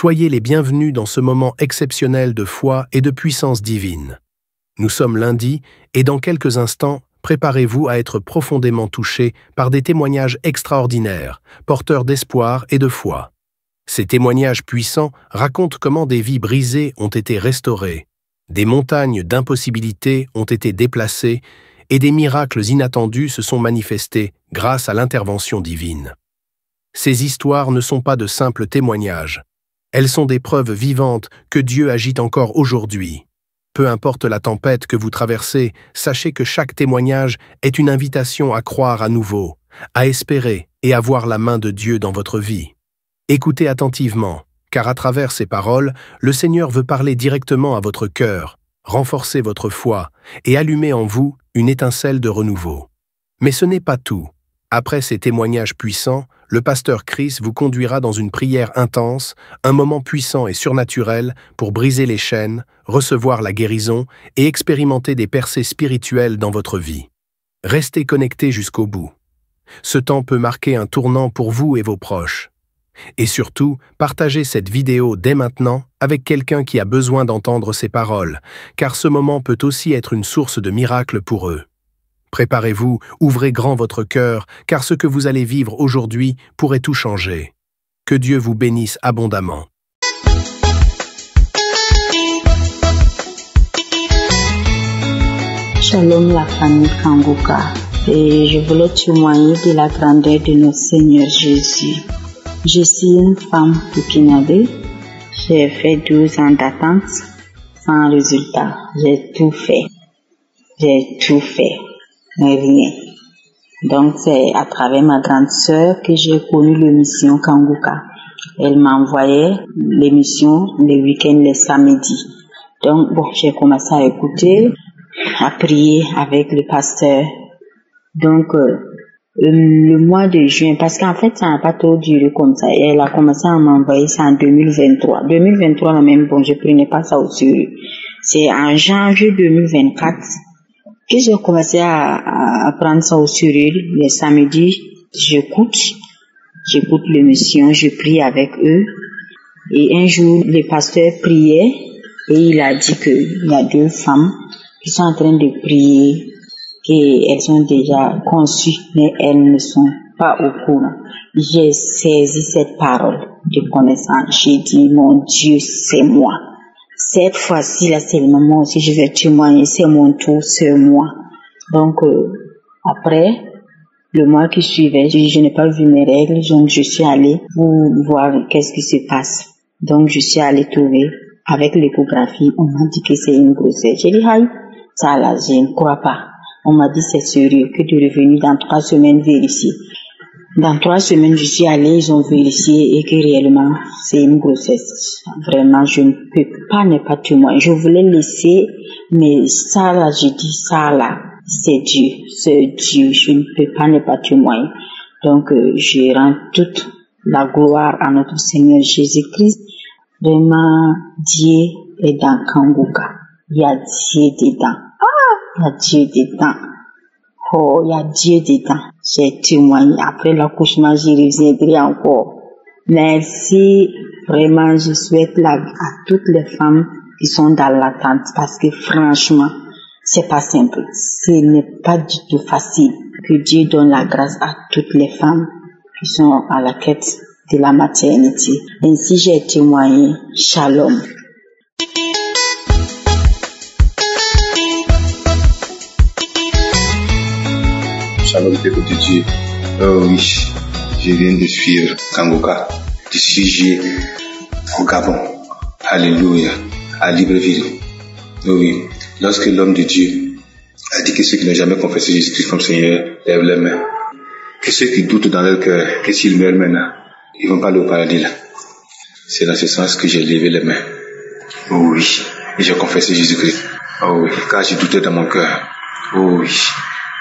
Soyez les bienvenus dans ce moment exceptionnel de foi et de puissance divine. Nous sommes lundi et dans quelques instants, préparez-vous à être profondément touchés par des témoignages extraordinaires, porteurs d'espoir et de foi. Ces témoignages puissants racontent comment des vies brisées ont été restaurées, des montagnes d'impossibilités ont été déplacées et des miracles inattendus se sont manifestés grâce à l'intervention divine. Ces histoires ne sont pas de simples témoignages. Elles sont des preuves vivantes que Dieu agit encore aujourd'hui. Peu importe la tempête que vous traversez, sachez que chaque témoignage est une invitation à croire à nouveau, à espérer et à voir la main de Dieu dans votre vie. Écoutez attentivement, car à travers ces paroles, le Seigneur veut parler directement à votre cœur, renforcer votre foi et allumer en vous une étincelle de renouveau. Mais ce n'est pas tout. Après ces témoignages puissants, le pasteur Chris vous conduira dans une prière intense, un moment puissant et surnaturel pour briser les chaînes, recevoir la guérison et expérimenter des percées spirituelles dans votre vie. Restez connectés jusqu'au bout. Ce temps peut marquer un tournant pour vous et vos proches. Et surtout, partagez cette vidéo dès maintenant avec quelqu'un qui a besoin d'entendre ces paroles, car ce moment peut aussi être une source de miracles pour eux. Préparez-vous, ouvrez grand votre cœur, car ce que vous allez vivre aujourd'hui pourrait tout changer. Que Dieu vous bénisse abondamment. Shalom la famille Kanguka, et je voulais témoigner de la grandeur de notre Seigneur Jésus. Je suis une femme burkinabé, j'ai fait 12 ans d'attente sans résultat. J'ai tout fait, mais rien. Donc c'est à travers ma grande sœur que j'ai connu l'émission Kanguka. Elle m'envoyait l'émission les week-ends, les samedis. Donc bon, j'ai commencé à écouter, à prier avec le pasteur. Donc le mois de juin, parce qu'en fait ça n'a pas trop duré comme ça, elle a commencé à m'envoyer ça en 2023. 2023 même, bon, je prenais pas ça au sérieux. C'est en janvier 2024 que j'ai commencé à prendre ça au sérieux. Les samedis, j'écoute l'émission, je prie avec eux. Et un jour, le pasteur priait et il a dit qu'il y a 2 femmes qui sont en train de prier, qu'elles sont déjà conçues, mais elles ne sont pas au courant. J'ai saisi cette parole de connaissance. J'ai dit, mon Dieu, c'est moi. Cette fois-ci, là, c'est le moment aussi, je vais témoigner, c'est mon tour, c'est moi. Donc, après, le mois qui suivait, je n'ai pas vu mes règles, donc je suis allée pour voir qu'est-ce qui se passe. Donc, je suis allée trouver, avec l'échographie, on m'a dit que c'est une grossesse. J'ai dit, aïe, ça là, je ne crois pas. On m'a dit, c'est sérieux, que tu es revenu dans 3 semaines vérifier. Dans 3 semaines, je suis allée, ils ont vérifié et que réellement, c'est une grossesse. Vraiment, je ne peux pas ne pas témoigner. Je voulais laisser, mais ça là, je dis ça là, c'est Dieu. Je ne peux pas ne pas témoigner. Donc, je rends toute la gloire à notre Seigneur Jésus-Christ. Vraiment, Dieu est dans Kanguka. Il y a Dieu dedans. Il y a Dieu dedans. Oh, il y a Dieu dedans. J'ai témoigné. Après l'accouchement, j'y reviendrai encore. Merci. Vraiment, je souhaite à toutes les femmes qui sont dans l'attente, parce que franchement, c'est pas simple. Ce n'est pas du tout facile. Que Dieu donne la grâce à toutes les femmes qui sont à la quête de la maternité. Ainsi, j'ai témoigné. Shalom. Shalom, peuple de Dieu. Oh oui, je viens de suivre Kanguka du sujet au Gabon. Alléluia, à Libreville. Oh oui, lorsque l'homme de Dieu a dit que ceux qui n'ont jamais confessé Jésus-Christ comme Seigneur lèvent les mains, que ceux qui doutent dans leur cœur que s'ils meurent maintenant, ils vont pas aller au paradis là. C'est dans ce sens que j'ai levé les mains. Oh oui, et j'ai confessé Jésus-Christ. Oh oui, car j'ai douté dans mon cœur. Oh oui.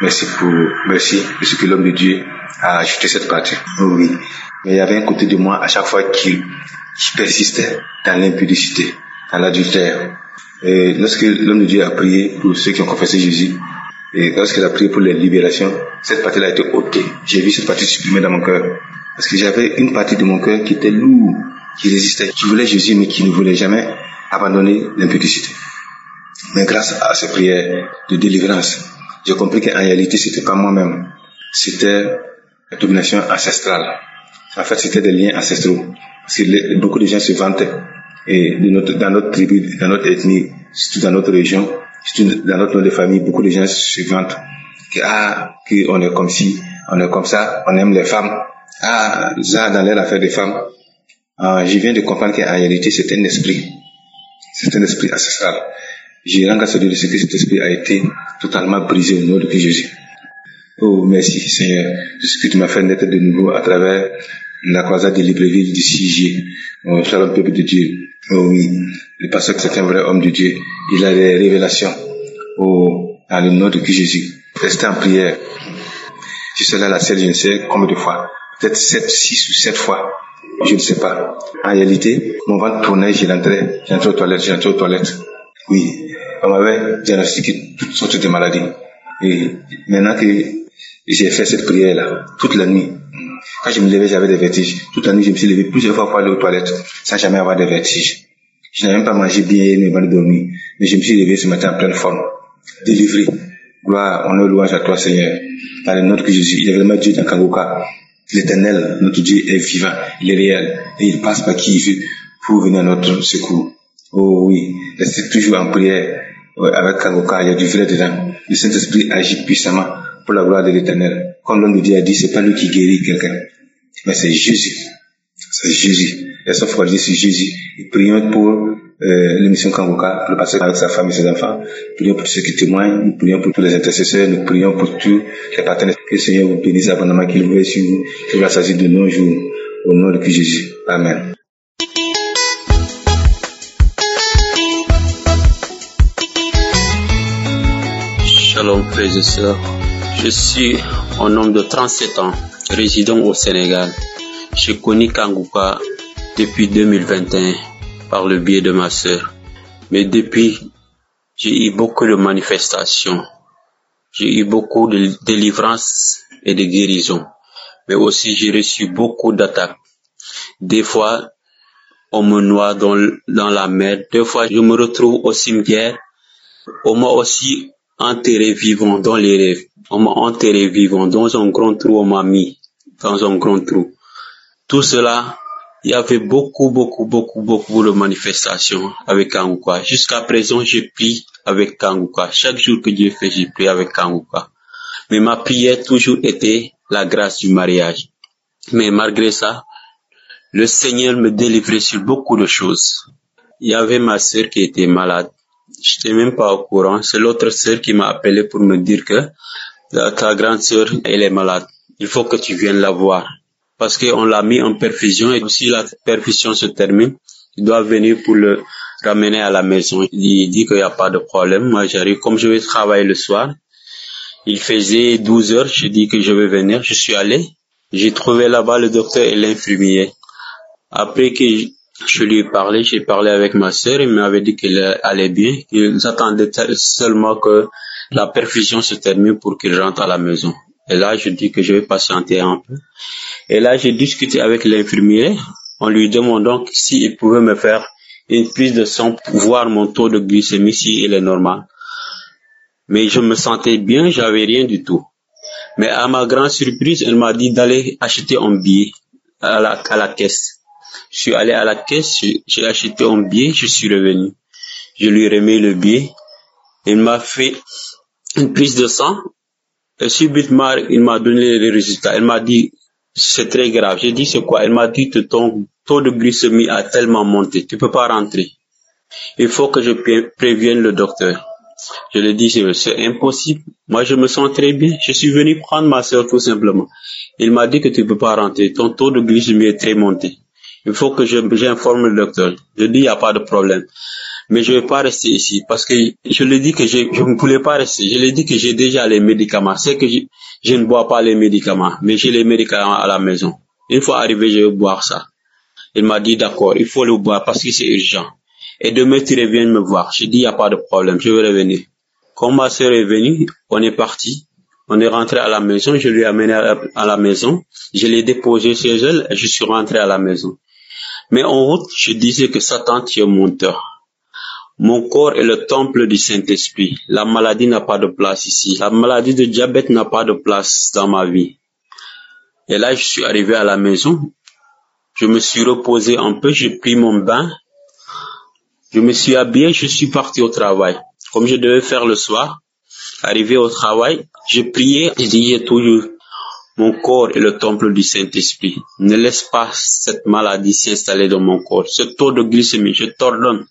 Merci de ce que l'homme de Dieu a ajouté cette partie. Oh oui. Mais il y avait un côté de moi à chaque fois qui persistait dans l'impudicité, dans l'adultère. Et lorsque l'homme de Dieu a prié pour ceux qui ont confessé Jésus, et lorsqu'il a prié pour les libérations, cette partie-là a été ôtée. J'ai vu cette partie supprimée dans mon cœur. Parce que j'avais une partie de mon cœur qui était lourde. qui résistaient, qui voulaient Jésus, mais qui ne voulaient jamais abandonner l'impudicité. Mais grâce à ces prières de délivrance, j'ai compris qu'en réalité, c'était pas moi-même. C'était la domination ancestrale. En fait, c'était des liens ancestraux. Parce que beaucoup de gens se vantaient. Et dans notre tribu, dans notre ethnie, surtout dans notre région, surtout dans notre nom de famille, beaucoup de gens se vantent qu'on est comme ci, on est comme ça, on aime les femmes. Ça, dans leur affaire des femmes. Je viens de comprendre qu'en réalité, c'est un esprit. C'est un esprit ancestral. Je rends grâce à Dieu de ce que cet esprit a été totalement brisé au nom de Jésus. Oh, merci Seigneur, de ce que tu m'as fait naître de nouveau à travers la croisade de Libreville du 6 juillet. Oh, shalom peuple de Dieu. Oh oui, le pasteur c'est un vrai homme de Dieu. Il a des révélations. Oh, dans le nom de Jésus. Restez en prière. Je suis là la selle, je ne sais combien de fois. Peut-être 6 ou 7 fois. Je ne sais pas. En réalité, mon ventre tournait, j'entrais aux toilettes. Oui, on m'avait diagnostiqué toutes sortes de maladies. Et maintenant que j'ai fait cette prière-là, toute la nuit, quand je me levais, j'avais des vertiges. Toute la nuit, je me suis levé plusieurs fois pour aller aux toilettes, sans jamais avoir de vertiges. Je n'avais même pas mangé bien avant de dormir. Mais je me suis levé ce matin en pleine forme. Délivré. Gloire, honneur, louange à toi, Seigneur. Dans le nom de Jésus, il est vraiment Dieu dans Kangoka. L'Éternel, notre Dieu, est vivant. Il est réel. Et il passe par qui il veut pour venir à notre secours. Oh oui, restez toujours en prière. Avec Kangoka, il y a du vrai dedans. Le Saint-Esprit agit puissamment pour la gloire de l'Éternel. Comme l'homme de Dieu a dit, c'est pas lui qui guérit quelqu'un, mais c'est Jésus. C'est Jésus. Laissons focaliser sur Jésus. Et prions pour l'émission Kangoka, pour le pasteur avec sa femme et ses enfants. Prions pour tous ceux qui témoignent. Nous prions pour tous les intercesseurs. Nous prions pour tous les partenaires. Que le Seigneur vous bénisse abondamment, qu'il vous veille sur vous, qu'il vous assasie de nos jours. Au nom de Jésus. Amen. Shalom frères et sœurs, je suis un homme de 37 ans, résident au Sénégal. J'ai connu Kangoka depuis 2021 par le biais de ma sœur. Mais depuis, j'ai eu beaucoup de manifestations. J'ai eu beaucoup de délivrances et de guérisons. Mais aussi j'ai reçu beaucoup d'attaques. Des fois, on me noie dans la mer. Des fois, je me retrouve au cimetière. On m'a aussi enterré vivant dans les rêves. On m'a enterré vivant dans un grand trou, on m'a mis dans un grand trou. Tout cela, il y avait beaucoup de manifestations avec Kangoka. Jusqu'à présent, je prie avec Kangoka. Chaque jour que Dieu fait, je prie avec Kangoka. Mais ma prière toujours était la grâce du mariage. Mais malgré ça, le Seigneur me délivrait sur beaucoup de choses. Il y avait ma sœur qui était malade. Je n'étais même pas au courant. C'est l'autre sœur qui m'a appelé pour me dire que ta grande sœur, elle est malade. Il faut que tu viennes la voir. Parce qu'on l'a mis en perfusion et si la perfusion se termine, il doit venir pour le ramener à la maison. Il dit qu'il n'y a pas de problème. Moi, j'arrive. Comme je vais travailler le soir, il faisait 12 heures. Je dis que je vais venir. Je suis allé. J'ai trouvé là-bas le docteur et l'infirmier. Après que je lui ai parlé, j'ai parlé avec ma sœur, il m'avait dit qu'elle allait bien, qu'ils attendaient seulement que la perfusion se termine pour qu'il rentre à la maison. Et là, je dis que je vais patienter un peu. Et là, j'ai discuté avec l'infirmier en lui demandant s'il pouvait me faire une prise de sang pour voir mon taux de glycémie si il est normal. Mais je me sentais bien, j'avais rien du tout. Mais à ma grande surprise, elle m'a dit d'aller acheter un billet à la caisse. Je suis allé à la caisse, j'ai acheté un billet, je suis revenu. Je lui ai remis le billet. Il m'a fait une prise de sang. Et subitement, il m'a donné les résultats. Il m'a dit, c'est très grave. J'ai dit, c'est quoi? Il m'a dit que ton taux de glycémie a tellement monté. Tu peux pas rentrer. Il faut que je prévienne le docteur. Je lui ai dit, c'est impossible. Moi, je me sens très bien. Je suis venu prendre ma soeur tout simplement. Il m'a dit que tu peux pas rentrer. Ton taux de glycémie est très monté. Il faut que j'informe le docteur. Je dis, il n'y a pas de problème. Mais je ne vais pas rester ici parce que je lui ai dit que je ne voulais pas rester. Je lui ai dit que j'ai déjà les médicaments. C'est que je ne bois pas les médicaments, mais j'ai les médicaments à la maison. Une fois arrivé, je vais boire ça. Il m'a dit, d'accord, il faut le boire parce que c'est urgent. Et demain, tu reviens me voir. Je dis, il n'y a pas de problème, je vais revenir. Quand ma soeur est venue, on est parti. On est rentré à la maison, je lui ai amené à la maison. Je l'ai déposé chez elle et je suis rentré à la maison. Mais en route, je disais que Satan, tu es menteur. Mon corps est le temple du Saint-Esprit. La maladie n'a pas de place ici. La maladie de diabète n'a pas de place dans ma vie. Et là, je suis arrivé à la maison. Je me suis reposé un peu, j'ai pris mon bain. Je me suis habillé, je suis parti au travail. Comme je devais faire le soir, arrivé au travail, j'ai prié et disais toujours, mon corps est le temple du Saint-Esprit. Ne laisse pas cette maladie s'installer dans mon corps. Ce taux de glycémie, je t'ordonne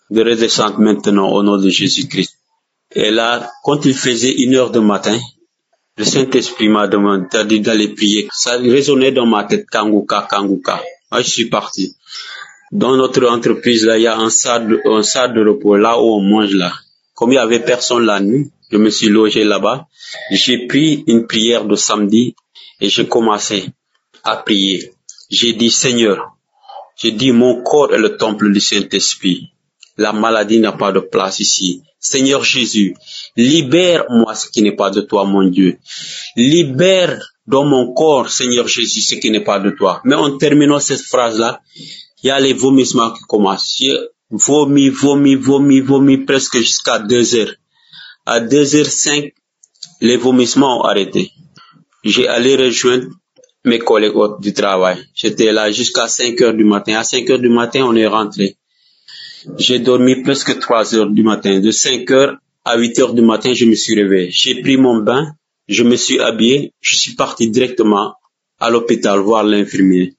de redescendre maintenant au nom de Jésus-Christ. Et là, quand il faisait 1h du matin, le Saint-Esprit m'a demandé d'aller prier. Ça résonnait dans ma tête, Kanguka, Kanguka. Moi, je suis parti. Dans notre entreprise, là, il y a un salle de repos, là où on mange, là. Comme il y avait personne la nuit, je me suis logé là-bas. J'ai pris une prière de samedi et j'ai commencé à prier. J'ai dit, Seigneur, j'ai dit, mon corps est le temple du Saint-Esprit. La maladie n'a pas de place ici. Seigneur Jésus, libère-moi ce qui n'est pas de toi, mon Dieu. Libère dans mon corps, Seigneur Jésus, ce qui n'est pas de toi. Mais en terminant cette phrase-là, il y a les vomissements qui commencent. J'ai vomi presque jusqu'à 2h. À 2h05, les vomissements ont arrêté. J'ai allé rejoindre mes collègues du travail. J'étais là jusqu'à 5h du matin. À 5h du matin, on est rentré. J'ai dormi presque 3h du matin. De 5h à 8h du matin, je me suis réveillé. J'ai pris mon bain, je me suis habillé, je suis parti directement à l'hôpital voir l'infirmier.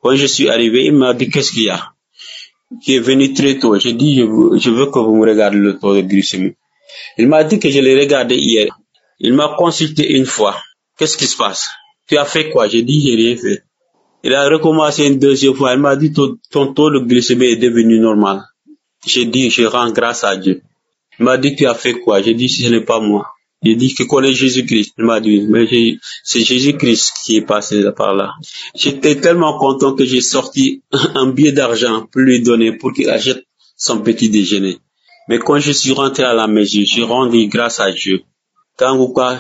Quand je suis arrivé, il m'a dit, qu'est-ce qu'il y a? Qui est venu très tôt. J'ai dit, je veux que vous me regardiez le taux de glycémie. Il m'a dit que je l'ai regardé hier. Il m'a consulté une fois. Qu'est-ce qui se passe? Tu as fait quoi? J'ai dit, j'ai rien fait. Il a recommencé une deuxième fois. Il m'a dit, ton taux de glycémie est devenu normal. J'ai dit, je rends grâce à Dieu. Il m'a dit, tu as fait quoi? J'ai dit, ce n'est pas moi. J'ai dit, que connais Jésus-Christ? Il m'a dit, mais c'est Jésus-Christ qui est passé par là. J'étais tellement content que j'ai sorti un billet d'argent pour lui donner pour qu'il achète son petit déjeuner. Mais quand je suis rentré à la maison, j'ai rendu grâce à Dieu. Kanguka,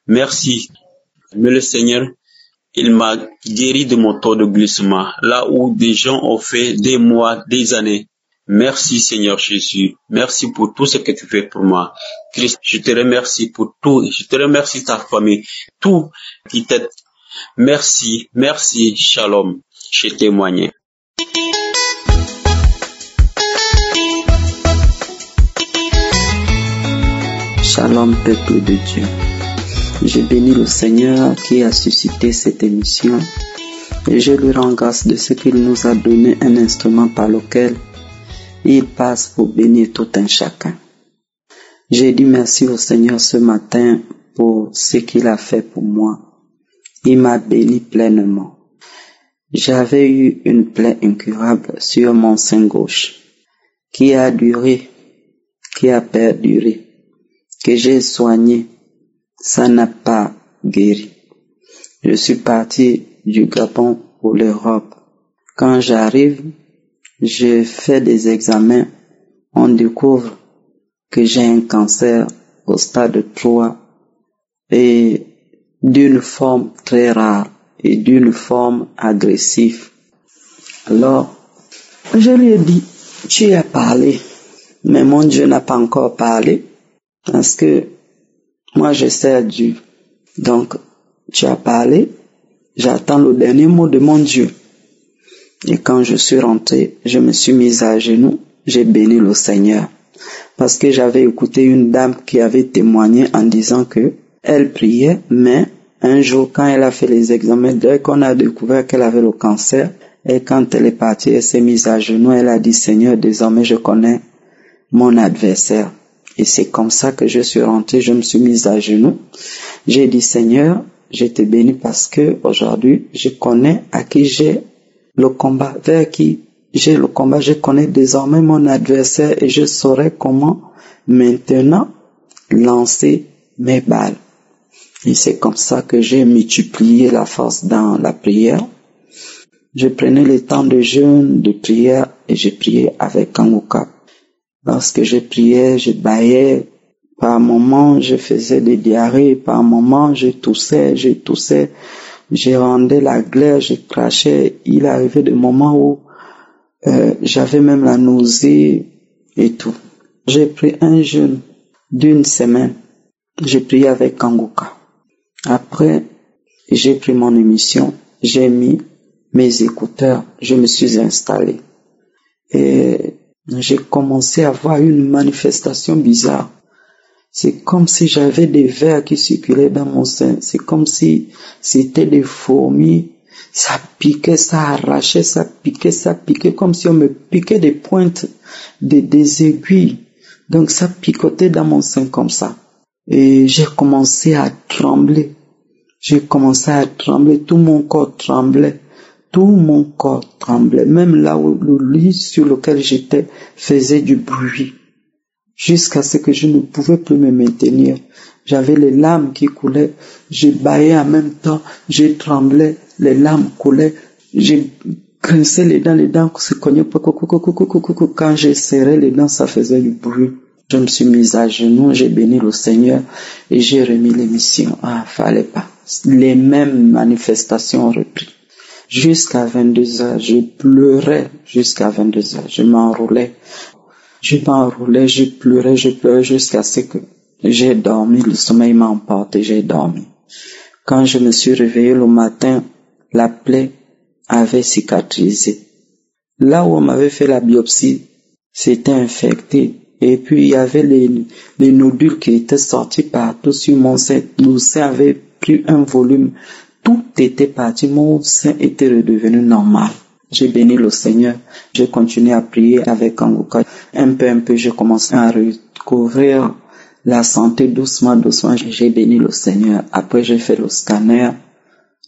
merci. Mais le Seigneur, il m'a guéri de mon taux de glycémie, là où des gens ont fait des mois, des années. Merci Seigneur Jésus. Merci pour tout ce que tu fais pour moi. Christ, je te remercie pour tout. Je te remercie ta famille, tout qui t'aide. Merci, merci, shalom. Je témoigne. Shalom, peuple de Dieu. Je bénis le Seigneur qui a suscité cette émission et je lui rends grâce de ce qu'il nous a donné un instrument par lequel il passe pour bénir tout un chacun. J'ai dit merci au Seigneur ce matin pour ce qu'il a fait pour moi. Il m'a béni pleinement. J'avais eu une plaie incurable sur mon sein gauche qui a duré, qui a perduré, que j'ai soigné. Ça n'a pas guéri. Je suis parti du Gabon pour l'Europe. Quand j'arrive, je fais des examens. On découvre que j'ai un cancer au stade 3 et d'une forme très rare et d'une forme agressive. Alors, je lui ai dit, tu as parlé, mais mon Dieu n'a pas encore parlé parce que moi, je sers Dieu. Donc, tu as parlé, j'attends le dernier mot de mon Dieu. Et quand je suis rentré, je me suis mis à genoux, j'ai béni le Seigneur. Parce que j'avais écouté une dame qui avait témoigné en disant que elle priait, mais un jour, quand elle a fait les examens, dès qu'on a découvert qu'elle avait le cancer, et quand elle est partie, elle s'est mise à genoux, elle a dit, Seigneur, désormais je connais mon adversaire. Et c'est comme ça que je suis rentré, je me suis mise à genoux. J'ai dit, Seigneur, je te bénis parce que aujourd'hui, je connais à qui j'ai le combat, vers qui j'ai le combat. Je connais désormais mon adversaire et je saurai comment maintenant lancer mes balles. Et c'est comme ça que j'ai multiplié la force dans la prière. Je prenais le temps de jeûne, de prière et je priais avec Kanguka. Lorsque je priais, je bâillais. Par moments, je faisais des diarrhées. Par moments, je toussais. je rendais la glaire, je crachais. Il arrivait des moments où j'avais même la nausée et tout. J'ai pris un jeûne d'une semaine. J'ai prié avec Kanguka. Après, j'ai pris mon émission, j'ai mis mes écouteurs, je me suis installé. Et j'ai commencé à voir une manifestation bizarre. C'est comme si j'avais des vers qui circulaient dans mon sein. C'est comme si c'était des fourmis. Ça piquait, ça arrachait, ça piquait, comme si on me piquait des pointes, des aiguilles. Donc ça picotait dans mon sein comme ça. Et j'ai commencé à trembler. Tout mon corps tremblait. Même là où le lit sur lequel j'étais faisait du bruit. Jusqu'à ce que je ne pouvais plus me maintenir. J'avais les larmes qui coulaient. Je bâillais en même temps. Je tremblais. Les larmes coulaient. J'ai grincé les dents se cognaient. Quand j'ai serré les dents, ça faisait du bruit. Je me suis mise à genoux, j'ai béni le Seigneur et j'ai remis l'émission. Fallait pas. Les mêmes manifestations ont repris. Jusqu'à 22h, je pleurais jusqu'à 22h. Je m'enroulais, je pleurais jusqu'à ce que j'ai dormi. Le sommeil m'a emporté, j'ai dormi. Quand je me suis réveillé le matin, la plaie avait cicatrisé. Là où on m'avait fait la biopsie, c'était infecté. Et puis il y avait les nodules qui étaient sortis partout sur mon sein. Mon sein avait pris un volume. Tout était parti. Mon sein était redevenu normal. J'ai béni le Seigneur. J'ai continué à prier avec Kanguka. Un peu, j'ai commencé à recouvrir la santé doucement. J'ai béni le Seigneur. Après, j'ai fait le scanner.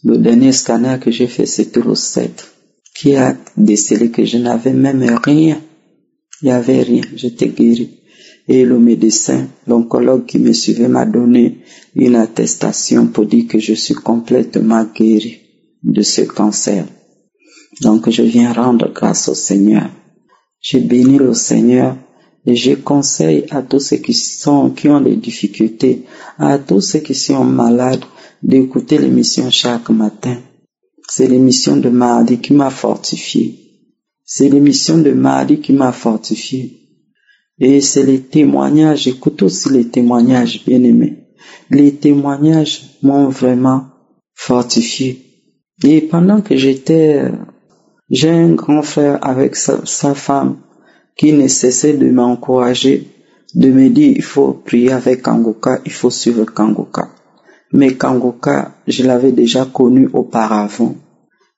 Le dernier scanner que j'ai fait, c'était le 7, qui a décelé que je n'avais même rien. Il n'y avait rien, j'étais guéri. Et le médecin, l'oncologue qui me suivait m'a donné une attestation pour dire que je suis complètement guéri de ce cancer. Donc je viens rendre grâce au Seigneur. J'ai béni le Seigneur et je conseille à tous ceux qui ont des difficultés, à tous ceux qui sont malades, d'écouter l'émission chaque matin. C'est l'émission de mardi qui m'a fortifié. C'est l'émission de mardi qui m'a fortifié. Et c'est les témoignages, j'écoute aussi les témoignages, bien-aimés. Les témoignages m'ont vraiment fortifié. Et pendant que j'ai un grand frère avec sa femme qui ne cessait de m'encourager, de me dire il faut prier avec Kanguka, il faut suivre Kanguka. Mais Kanguka, je l'avais déjà connu auparavant.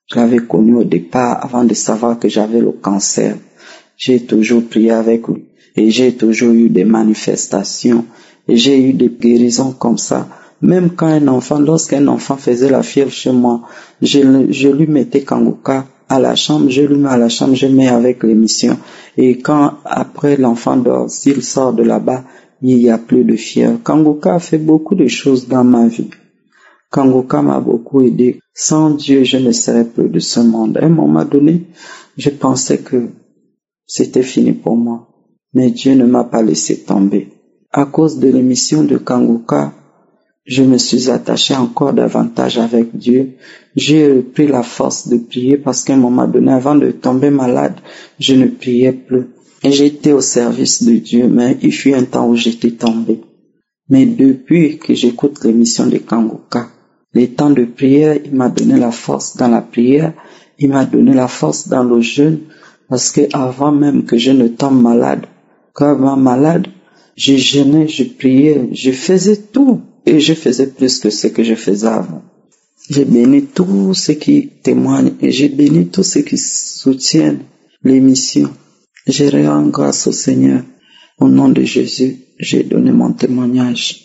Je l'avais connu au départ avant de savoir que j'avais le cancer. J'ai toujours prié avec lui et j'ai toujours eu des manifestations et j'ai eu des guérisons comme ça. Même quand lorsqu'un enfant faisait la fièvre chez moi, je lui mettais Kanguka à la chambre, je mets avec l'émission. Et quand après l'enfant dort, s'il sort de là-bas, il n'y a plus de fièvre. Kanguka a fait beaucoup de choses dans ma vie. Kanguka m'a beaucoup aidé. Sans Dieu, je ne serais plus de ce monde. À un moment donné, je pensais que c'était fini pour moi. Mais Dieu ne m'a pas laissé tomber. À cause de l'émission de Kanguka, je me suis attaché encore davantage avec Dieu. J'ai repris la force de prier parce qu'à un moment donné, avant de tomber malade, je ne priais plus. Et j'étais au service de Dieu, mais il fut un temps où j'étais tombé. Mais depuis que j'écoute l'émission de Kanguka, les temps de prière, il m'a donné la force dans la prière, il m'a donné la force dans le jeûne, parce que avant même que je ne tombe malade, je jeûnais, je priais, je faisais tout, et je faisais plus que ce que je faisais avant. J'ai béni tous ceux qui témoignent, et j'ai béni tous ceux qui soutiennent l'émission. Je rends grâce au Seigneur. Au nom de Jésus, j'ai donné mon témoignage.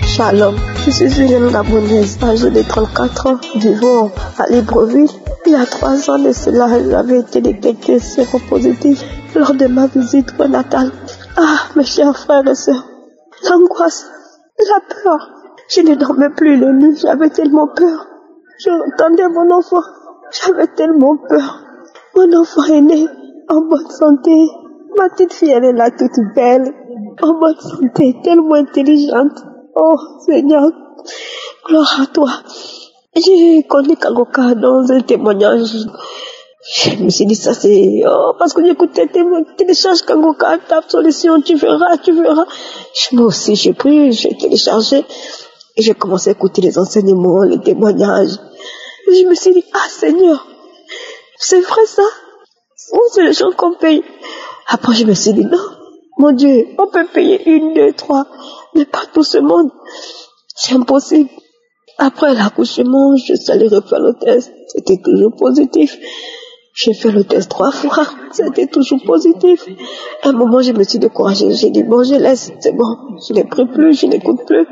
Shalom, je suis une jeune Gabonaise, âgée de 34 ans, vivant à Libreville. Il y a 3 ans de cela, j'avais été détectée séropositive lors de ma visite prénatale. Mes chers frères et sœurs, l'angoisse, la peur. Je ne dormais plus la nuit, j'avais tellement peur. Je entendais mon enfant, j'avais tellement peur. Mon enfant est né en bonne santé. Ma petite fille, elle est là toute belle. en bonne santé, tellement intelligente. Oh Seigneur, gloire à toi. J'ai connu Kangoka dans un témoignage. Je me suis dit ça c'est... Oh, parce que j'écoutais télécharge Kangoka, tape solution, tu verras. Moi aussi j'ai pris, j'ai téléchargé et j'ai commencé à écouter les enseignements, les témoignages. Et je me suis dit, ah Seigneur, c'est vrai ça? Où c'est les gens qu'on paye? Après je me suis dit, non, mon Dieu, on peut payer 1, 2, 3, mais pas tout ce monde. C'est impossible. Après l'accouchement, je suis allée refaire le test. C'était toujours positif. J'ai fait le test 3 fois. C'était toujours positif. À un moment, je me suis découragée. J'ai dit, bon, je laisse. C'est bon. Je ne prie plus, je n'écoute plus.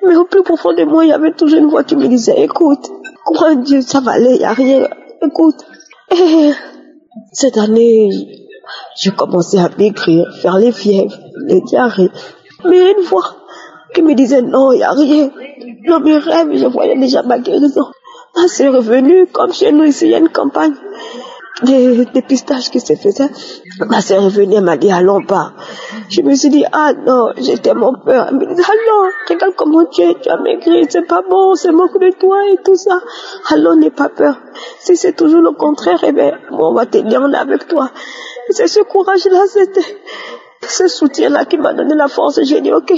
Mais au plus profond de moi, il y avait toujours une voix qui me disait, écoute, crois en Dieu, ça va aller, il n'y a rien. Écoute. Et cette année, j'ai commencé à maigrir, faire les fièvres, les diarrhées. Mais il y a une voix qui me disait, non, il n'y a rien. Dans mes rêves, je voyais déjà ma guérison. Ma sœur est revenue, comme chez nous ici, il y a une campagne de dépistage qui se faisait. Ma sœur est venue, elle m'a dit, allons pas. Je me suis dit, ah non, j'ai tellement peur. Elle me dit, allons, regarde comment tu as maigri, c'est pas bon, c'est moque de toi et tout ça. Allons, n'aie pas peur. Si c'est toujours le contraire, eh bien, on va te dire, on est avec toi. Et c'est ce courage-là, c'était ce soutien-là qui m'a donné la force. J'ai dit, ok.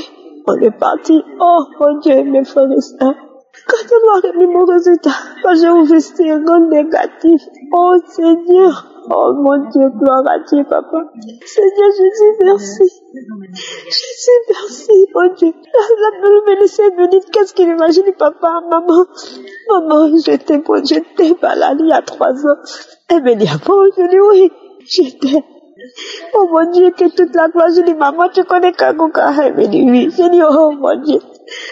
On est parti. Oh mon Dieu, mes frères et sœurs. Quand on a remis mon résultat, quand j'ai ouvert ce rang négatif, oh Seigneur, oh mon Dieu, gloire à Dieu, papa. Seigneur, je dis merci. Je dis merci, mon Dieu. La belle me laissait venir. Qu'est-ce qu'il imagine, papa, maman? Maman, j'étais malade il y a 3 ans. Elle me dit, ah bon? Je dis oui, j'étais. Oh mon Dieu, que toute la gloire. Je dis, maman, tu connais Kangoka? Elle me dit, oui. Je dis, oh mon Dieu,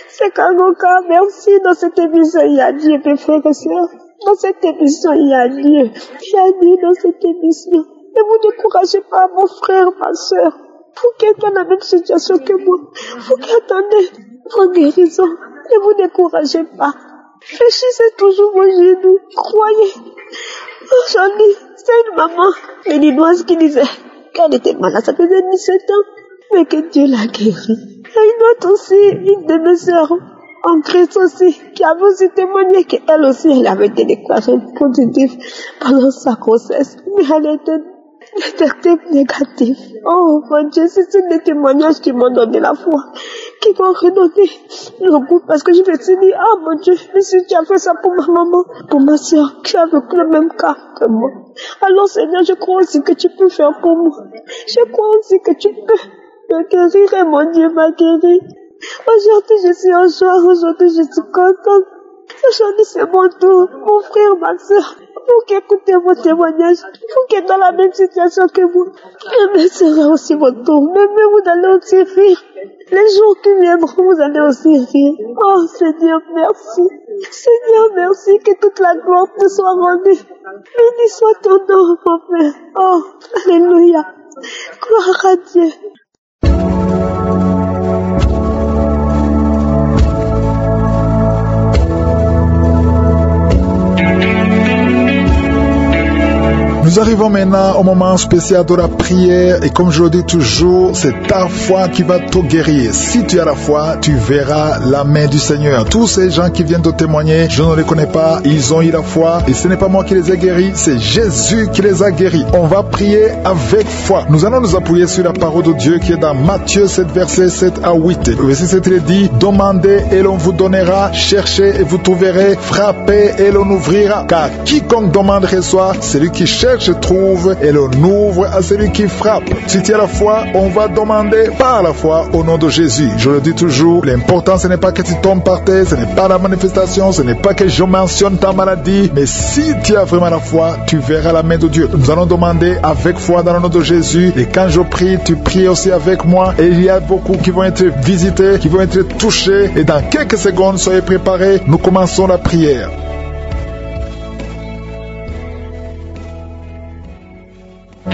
c'est Kangoka. Merci. Dans cette émission, il y a Dieu, mes frères et sœurs. Dans cette émission, il y a Dieu. Il y a Dieu dans cette émission. Ne vous découragez pas, mon frère, ma sœur. Vous qui êtes dans la même situation que moi, vous qui attendez vos guérisons, ne vous découragez pas. Fléchissez toujours vos genoux. Croyez. Aujourd'hui, c'est une maman béninoise qui disait qu'elle était malade, ça faisait 17 ans, mais que Dieu l'a guérie. Et une autre aussi, une de mes sœurs en Christ aussi, qui avait aussi témoigné qu'elle aussi, elle avait été déclarée positive pendant sa grossesse, mais elle était détectée négative. Oh mon Dieu, c'est des témoignages qui m'ont donné la foi, qui m'ont redonné le goût, parce que je me suis dit, ah mon Dieu, mais si tu as fait ça pour ma maman, pour ma soeur, qui a vécu le même cas que moi, alors Seigneur, je crois aussi que tu peux faire pour moi. Je crois aussi que tu peux me guérir, et mon Dieu m'a guéri. Aujourd'hui, je suis en joie, aujourd'hui, je suis contente. Aujourd'hui, c'est mon tour, mon frère, ma soeur. Vous qui écoutez vos témoignages, vous qui êtes dans la même situation que moi, mais sera aussi votre tour. Même vous allez aussi rire. Les jours qui viendront, vous allez aussi rire. Oh Seigneur, merci. Seigneur, merci que toute la gloire te soit rendue. Béni soit ton nom, mon Père. Oh, alléluia. Gloire à Dieu. Nous arrivons maintenant au moment spécial de la prière et comme je le dis toujours, c'est ta foi qui va te guérir. Si tu as la foi, tu verras la main du Seigneur. Tous ces gens qui viennent de témoigner, je ne les connais pas, ils ont eu la foi et ce n'est pas moi qui les ai guéris, c'est Jésus qui les a guéris. On va prier avec foi. Nous allons nous appuyer sur la parole de Dieu qui est dans Matthieu 7, versets 7 à 8. Le verset 7 il dit, demandez et l'on vous donnera, cherchez et vous trouverez, frappez et l'on ouvrira. Car quiconque demande reçoit, celui qui cherche trouve et l'on ouvre à celui qui frappe. Si tu as la foi, on va demander par la foi au nom de Jésus. Je le dis toujours, l'important ce n'est pas que tu tombes par terre, ce n'est pas la manifestation, ce n'est pas que je mentionne ta maladie, mais si tu as vraiment la foi, tu verras la main de Dieu. Nous allons demander avec foi dans le nom de Jésus et quand je prie, tu pries aussi avec moi et il y a beaucoup qui vont être visités, qui vont être touchés et dans quelques secondes, soyez préparés, nous commençons la prière.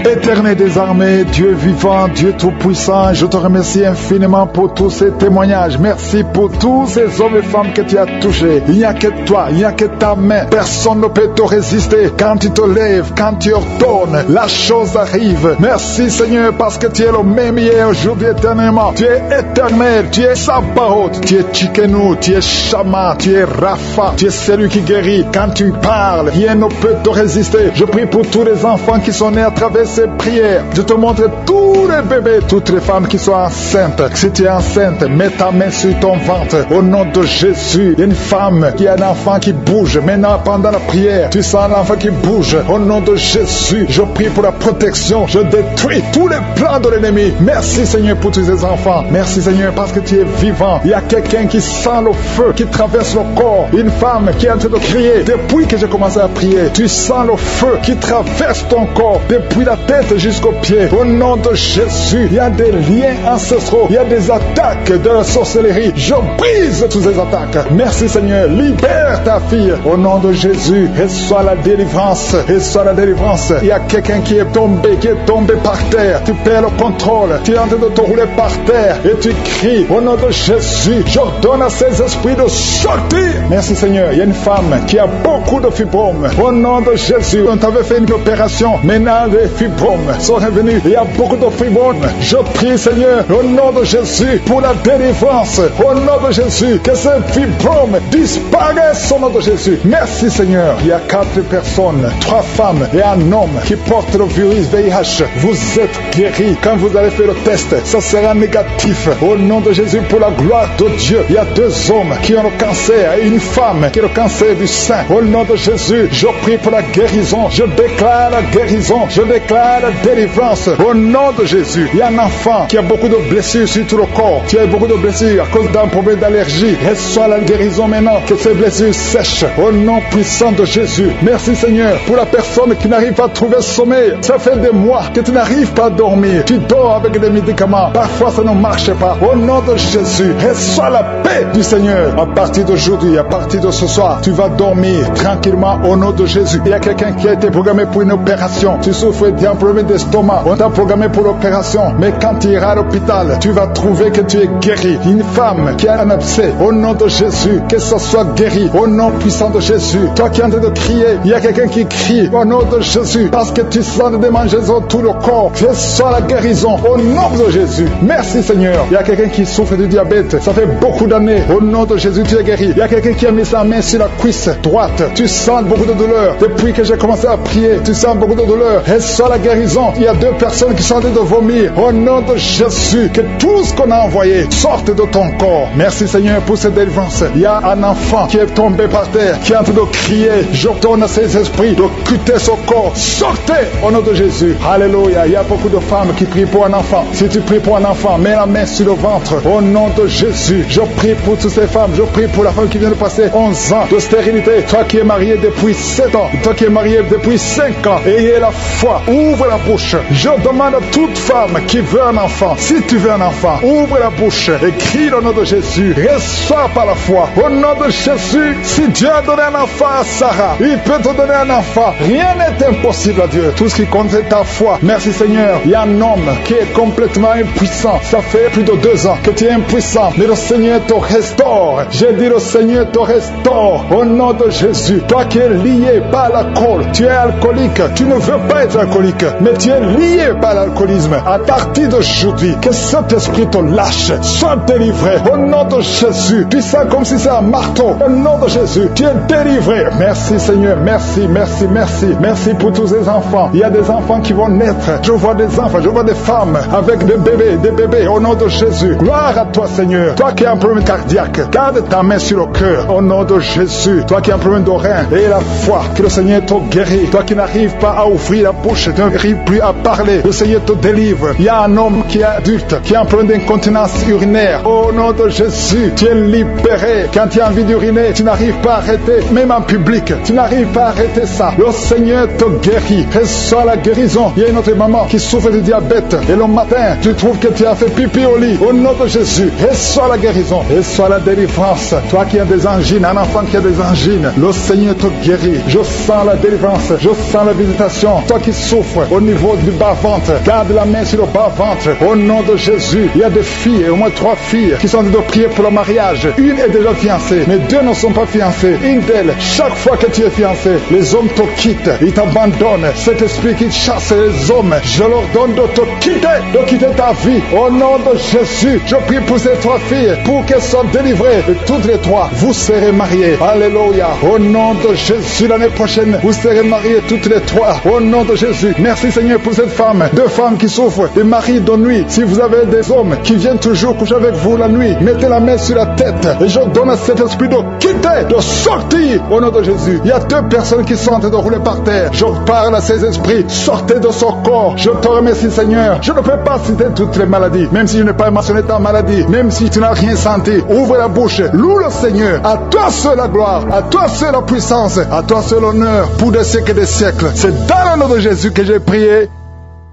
Éternel des armées, Dieu vivant, Dieu tout-puissant, je te remercie infiniment pour tous ces témoignages. Merci pour tous ces hommes et femmes que tu as touchés. Il n'y a que toi, il n'y a que ta main. Personne ne peut te résister. Quand tu te lèves, quand tu ordonnes, la chose arrive. Merci Seigneur parce que tu es le même hier, aujourd'hui, éternellement. Tu es éternel, tu es Sabaoth, tu es Tsidkenu, tu es Shama, tu es Rapha, tu es celui qui guérit. Quand tu parles, rien ne peut te résister. Je prie pour tous les enfants qui sont nés à travers ces prières. Je te montre tous les bébés, toutes les femmes qui sont enceintes. Si tu es enceinte, mets ta main sur ton ventre. Au nom de Jésus, il y a une femme qui a un enfant qui bouge. Maintenant, pendant la prière, tu sens l'enfant qui bouge. Au nom de Jésus, je prie pour la protection. Je détruis tous les plans de l'ennemi. Merci Seigneur pour tous ces enfants. Merci Seigneur parce que tu es vivant. Il y a quelqu'un qui sent le feu qui traverse le corps. Une femme qui est en train de crier. Depuis que j'ai commencé à prier, tu sens le feu qui traverse ton corps. Depuis la tête jusqu'aux pieds. Au nom de Jésus, il y a des liens ancestraux. Il y a des attaques de la sorcellerie. Je brise toutes ces attaques. Merci Seigneur. Libère ta fille. Au nom de Jésus, reçois la délivrance. Reçois la délivrance. Il y a quelqu'un qui est tombé par terre. Tu perds le contrôle. Tu es en train de te rouler par terre. Et tu cries. Au nom de Jésus, j'ordonne à ces esprits de sortir. Merci Seigneur. Il y a une femme qui a beaucoup de fibromes. Au nom de Jésus, on t'avait fait une opération. Maintenant, les fibromes sont revenus. Il y a beaucoup de fibromes. Je prie, Seigneur, au nom de Jésus, pour la délivrance. Au nom de Jésus, que ces fibromes disparaissent au nom de Jésus. Merci, Seigneur. Il y a 4 personnes, 3 femmes et un homme qui portent le virus VIH. Vous êtes guéris. Quand vous allez faire le test, ça sera négatif. Au nom de Jésus, pour la gloire de Dieu, il y a 2 hommes qui ont le cancer et une femme qui a le cancer du sein. Au nom de Jésus, je prie pour la guérison. Je déclare la guérison. Je déclare la délivrance. Au nom de Jésus, il y a un enfant qui a beaucoup de blessures sur tout le corps. Tu as beaucoup de blessures à cause d'un problème d'allergie. Reçois la guérison maintenant. Que ces blessures sèchent. Au nom puissant de Jésus. Merci Seigneur pour la personne qui n'arrive pas à trouver sommeil. Ça fait des mois que tu n'arrives pas à dormir. Tu dors avec des médicaments. Parfois ça ne marche pas. Au nom de Jésus, reçois la paix du Seigneur. À partir d'aujourd'hui, à partir de ce soir, tu vas dormir tranquillement au nom de Jésus. Il y a quelqu'un qui a été programmé pour une opération. Tu souffres d'un problème d'estomac. On t'a programmé pour l'opération. Mais quand tu iras à l'hôpital, tu vas trouver que tu es guéri. Une femme qui a un abcès, au nom de Jésus, que ça soit guéri. Au nom puissant de Jésus. Toi qui es en train de crier, il y a quelqu'un qui crie au nom de Jésus. Parce que tu sens des démangeaisons tout le corps. Je sens la guérison au nom de Jésus. Merci Seigneur. Il y a quelqu'un qui souffre du diabète. Ça fait beaucoup d'années. Au nom de Jésus, tu es guéri. Il y a quelqu'un qui a mis sa main sur la cuisse droite. Tu sens beaucoup de douleur. Depuis que j'ai commencé à prier, tu sens beaucoup de douleur. Reçois la guérison. Il y a 2 personnes qui sont en train de vomir. Au nom de Jésus, que tout ce qu'on a envoyé sorte de ton corps. Merci Seigneur pour cette délivrance. Il y a un enfant qui est tombé par terre, qui est en train de crier. J'ordonne à ces esprits de quitter son corps. Sortez au nom de Jésus. Alléluia. Il y a beaucoup de femmes qui prient pour un enfant. Si tu pries pour un enfant, mets la main sur le ventre. Au nom de Jésus, je prie pour toutes ces femmes. Je prie pour la femme qui vient de passer 11 ans de stérilité. Toi qui es marié depuis 7 ans. Toi qui es marié depuis 5 ans. Ayez la foi. Ouvre la bouche. Je demande à toute femme qui veut un enfant. Si tu veux un enfant, ouvre la bouche et crie le nom de Jésus. Reçois par la foi. Au nom de Jésus, si Dieu a donné un enfant à Sarah, il peut te donner un enfant. Rien n'est impossible à Dieu. Tout ce qui compte c'est ta foi. Merci Seigneur. Il y a un homme qui est complètement impuissant. Ça fait plus de 2 ans que tu es impuissant. Mais le Seigneur te restaure. J'ai dit le Seigneur te restaure. Au nom de Jésus. Toi qui es lié par l'alcool, tu es alcoolique. Tu ne veux pas être alcoolique, mais tu es lié par l'alcoolisme. À partir d'aujourd'hui, que cet esprit te lâche. Sois délivré. Au nom de Jésus. Tu sens comme si c'est un marteau. Au nom de Jésus, tu es délivré. Merci Seigneur. Merci, merci, merci. Merci pour tous ces enfants. Il y a des enfants qui vont naître. Je vois des enfants, je vois des femmes avec des bébés. Au nom de Jésus. Gloire à toi Seigneur. Toi qui as un problème cardiaque, garde ta main sur le cœur. Au nom de Jésus. Toi qui as un problème de rein, et la foi, que le Seigneur te guérit. Toi qui n'arrives pas à ouvrir la bouche, tu n'arrives plus à parler. Le Seigneur te délivre. Il y a un homme qui est adulte, qui a un problème d'incontinence urinaire. Au nom de Jésus, tu es libéré. Quand tu as envie d'uriner, tu n'arrives pas à arrêter, même en public. Tu n'arrives pas à arrêter ça. Le Seigneur te guérit. Reçois la guérison. Il y a une autre maman qui souffre de diabète. Et le matin, tu trouves que tu as fait pipi au lit. Au nom de Jésus, reçois la guérison. Reçois la délivrance. Toi qui as des angines, un enfant qui a des angines, le Seigneur te guérit. Je sens la délivrance. Je sens la visitation. Toi qui souffres souffrent au niveau du bas-ventre, garde la main sur le bas-ventre. Au nom de Jésus, il y a des filles, au moins 3 filles, qui sont en train de prier pour le mariage. Une est déjà fiancée, mais 2 ne sont pas fiancées. Une d'elles, chaque fois que tu es fiancé, les hommes te quittent, ils t'abandonnent. Cet esprit qui chasse les hommes, je leur donne de te quitter ta vie. Au nom de Jésus, je prie pour ces 3 filles, pour qu'elles soient délivrées. Et toutes les 3, vous serez mariées. Alléluia. Au nom de Jésus, l'année prochaine, vous serez mariées toutes les 3. Au nom de Jésus. Merci Seigneur pour cette femme. 2 femmes qui souffrent des maris de nuit. Si vous avez des hommes qui viennent toujours coucher avec vous la nuit, mettez la main sur la tête. Et je donne à cet esprit de quitter, de sortir. Au nom de Jésus. Il y a 2 personnes qui sont en train de rouler par terre. Je parle à ces esprits. Sortez de son corps. Je te remercie Seigneur. Je ne peux pas citer toutes les maladies. Même si je n'ai pas mentionné ta maladie. Même si tu n'as rien senti. Ouvre la bouche. Loue le Seigneur. À toi seul la gloire. À toi seul la puissance. À toi seul l'honneur. Pour des siècles et des siècles. C'est dans le nom de Jésus que j'ai prié.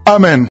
Amen.